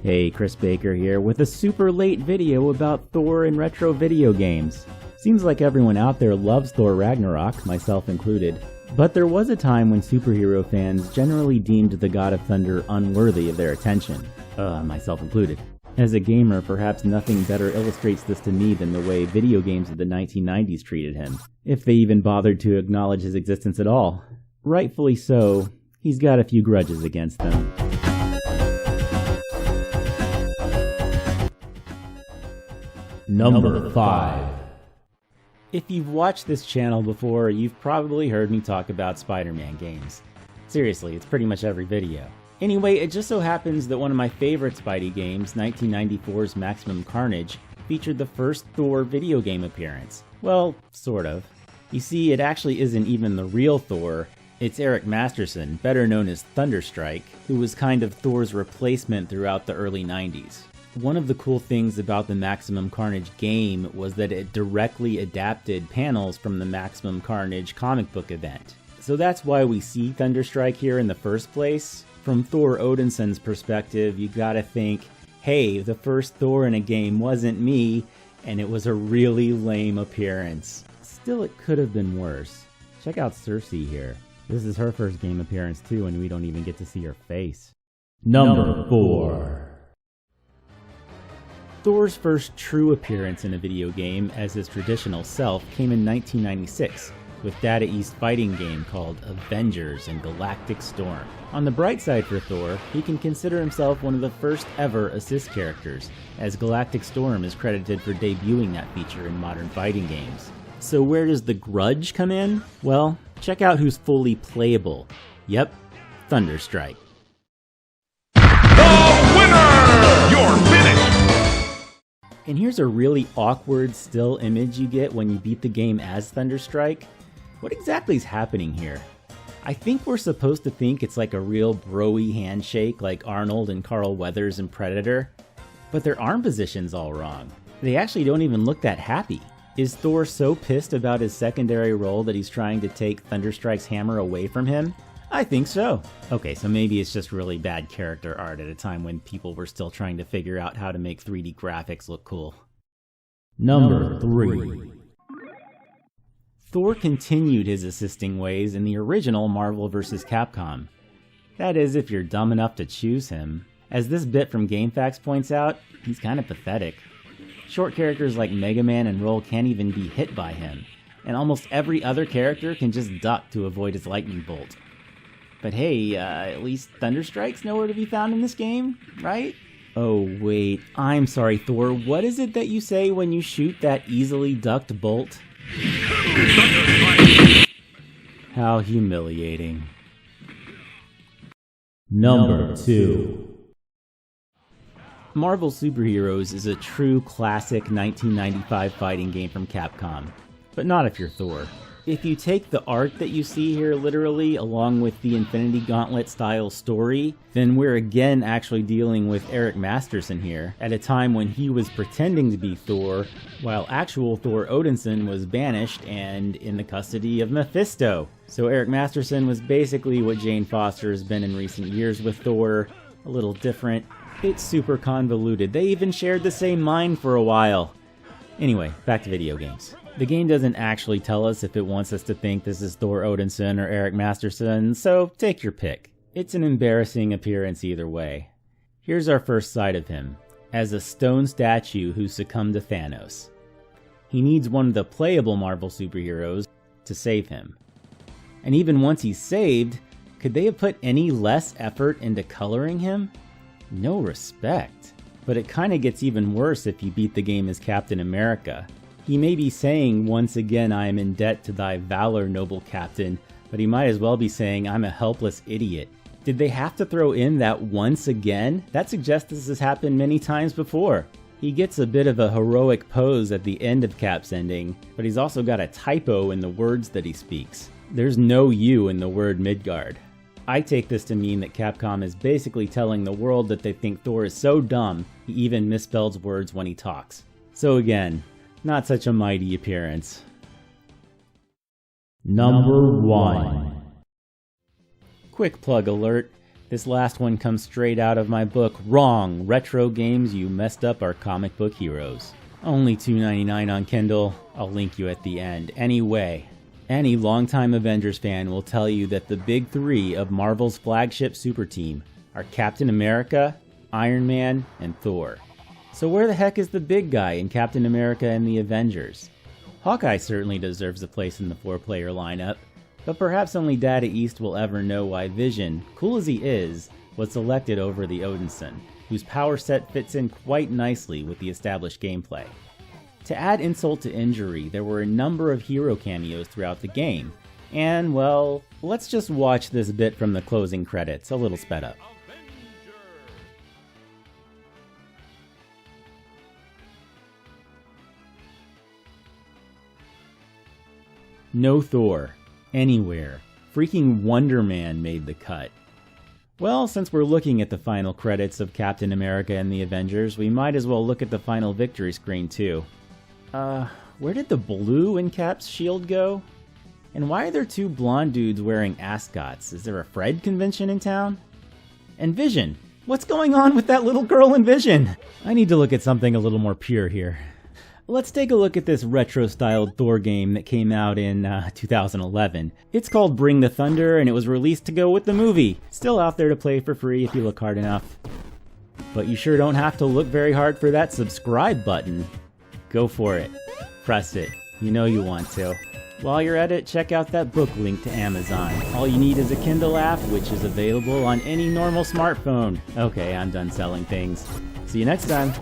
Hey, Chris Baker here with a super late video about Thor and retro video games. Seems like everyone out there loves Thor Ragnarok, myself included. But there was a time when superhero fans generally deemed the God of Thunder unworthy of their attention. Myself included. As a gamer, perhaps nothing better illustrates this to me than the way video games of the 1990s treated him. If they even bothered to acknowledge his existence at all. Rightfully so, he's got a few grudges against them. Number 5. If you've watched this channel before, you've probably heard me talk about Spider-Man games. Seriously, it's pretty much every video. Anyway, it just so happens that one of my favorite Spidey games, 1994's Maximum Carnage, featured the first Thor video game appearance. Well, sort of. You see, it actually isn't even the real Thor. It's Eric Masterson, better known as Thunderstrike, who was kind of Thor's replacement throughout the early 90s. One of the cool things about the Maximum Carnage game was that it directly adapted panels from the Maximum Carnage comic book event. So that's why we see Thunderstrike here in the first place. From Thor Odinson's perspective, you gotta think, hey, the first Thor in a game wasn't me, and it was a really lame appearance. Still, it could have been worse. Check out Cersei here. This is her first game appearance too, and we don't even get to see her face. Number 4. Thor's first true appearance in a video game as his traditional self came in 1996, with Data East fighting game called Avengers and Galactic Storm. On the bright side for Thor, he can consider himself one of the first ever assist characters, as Galactic Storm is credited for debuting that feature in modern fighting games. So where does the Grudge come in? Well, check out who's fully playable. Yep, Thunderstrike. The winner! You're finished! And here's a really awkward still image you get when you beat the game as Thunderstrike. What exactly is happening here? I think we're supposed to think it's like a real bro-y handshake like Arnold and Carl Weathers in Predator, but their arm position's all wrong. They actually don't even look that happy. Is Thor so pissed about his secondary role that he's trying to take Thunderstrike's hammer away from him? I think so. Okay, so maybe it's just really bad character art at a time when people were still trying to figure out how to make 3D graphics look cool. Number 3. Thor continued his assisting ways in the original Marvel vs. Capcom. That is, if you're dumb enough to choose him. As this bit from GameFAQs points out, he's kind of pathetic. Short characters like Mega Man and Roll can't even be hit by him, and almost every other character can just duck to avoid his lightning bolt. But hey, at least Thunderstrike's nowhere to be found in this game, right? Oh wait, I'm sorry Thor, what is it that you say when you shoot that easily ducked bolt? How humiliating. Number 2. Marvel Superheroes is a true classic 1995 fighting game from Capcom, but not if you're Thor. If you take the art that you see here literally, along with the Infinity Gauntlet style story, then we're again actually dealing with Eric Masterson here, at a time when he was pretending to be Thor, while actual Thor Odinson was banished and in the custody of Mephisto. So Eric Masterson was basically what Jane Foster has been in recent years with Thor, a little different. It's super convoluted. They even shared the same mind for a while. Anyway, back to video games. The game doesn't actually tell us if it wants us to think this is Thor Odinson or Eric Masterson, so take your pick. It's an embarrassing appearance either way. Here's our first sight of him, as a stone statue who succumbed to Thanos. He needs one of the playable Marvel superheroes to save him. And even once he's saved, could they have put any less effort into coloring him? No respect. But it kinda gets even worse if you beat the game as Captain America. He may be saying, once again I am in debt to thy valor, noble captain, but he might as well be saying, I'm a helpless idiot. Did they have to throw in that once again? That suggests this has happened many times before. He gets a bit of a heroic pose at the end of Cap's ending, but he's also got a typo in the words that he speaks. There's no U in the word Midgard. I take this to mean that Capcom is basically telling the world that they think Thor is so dumb, he even misspells words when he talks. So again, not such a mighty appearance. Number 1. Quick plug alert. This last one comes straight out of my book, Wrong! Retro Games You Messed Up Our Comic Book Heroes. Only $2.99 on Kindle. I'll link you at the end. Anyway, any longtime Avengers fan will tell you that the big three of Marvel's flagship super team are Captain America, Iron Man, and Thor. So where the heck is the big guy in Captain America and the Avengers? Hawkeye certainly deserves a place in the 4-player lineup, but perhaps only Data East will ever know why Vision, cool as he is, was selected over the Odinson, whose power set fits in quite nicely with the established gameplay. To add insult to injury, there were a number of hero cameos throughout the game, and well, let's just watch this bit from the closing credits, a little sped up. No Thor. Anywhere. Freaking Wonder Man made the cut. Well, since we're looking at the final credits of Captain America and the Avengers, we might as well look at the final victory screen too. Where did the blue in Cap's shield go? And why are there two blonde dudes wearing ascots? Is there a Fred convention in town? And Vision! What's going on with that little girl in Vision? I need to look at something a little more pure here. Let's take a look at this retro-styled Thor game that came out in 2011. It's called Bring the Thunder, and it was released to go with the movie. Still out there to play for free if you look hard enough. But you sure don't have to look very hard for that subscribe button. Go for it. Press it. You know you want to. While you're at it, check out that book link to Amazon. All you need is a Kindle app, which is available on any normal smartphone. Okay, I'm done selling things. See you next time.